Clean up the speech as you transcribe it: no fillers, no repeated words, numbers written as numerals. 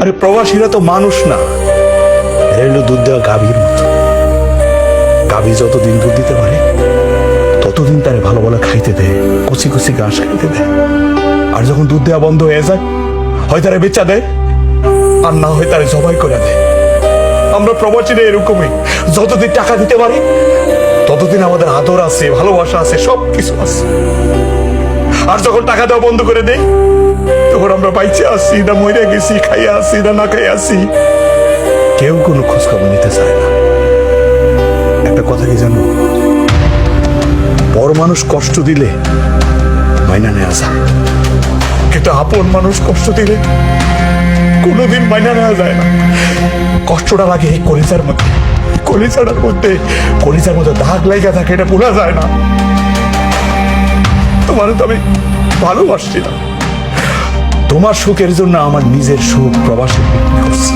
আরে প্রবাসীরা তো মানুষ না, এরা হলো দুধ দেওয়া গাভীর মতো। গাভী যতদিন দুধ দিতে পারে ততদিন তারে ভালো ভালো খাইতে দেয়, কচি কচি ঘাস খাইতে দেয়। আর যখন দুধ দেওয়া বন্ধ হয়ে যায়, হয় তারা বেচা দেয়, আর না হয় তারা জবাই করে দেয়। আমরা প্রবাসীরা এরকমই, যতদিন টাকা দিতে পারি ততদিন আমাদের আদর আছে, ভালোবাসা আছে, সব কিছু আছে। আর যখন টাকা দেওয়া বন্ধ করে দেয়, তখন আমরা বাইচে আসি না মরে গেছি, খাইয়া আসি না না খাইয়া আসি, কেউ কোনো খোঁজ খবর নিতে চায় না। একটা কথা কি জানো, বড় মানুষ কষ্ট দিলে মাইনা নেওয়া যায়, কিন্তু আপন মানুষ কষ্ট দিলে কোনোদিন মাইনা নেওয়া যায় না। কষ্টটা লাগে এই কলিজার মধ্যে, কলিজার মধ্যে দাগ লাগা থাকে, এটা ভোলা যায় না। তোমার তো আমি ভালোবাসছি না, তোমার সুখের জন্য আমার নিজের সুখ প্রবাসে বিক্রি করছি।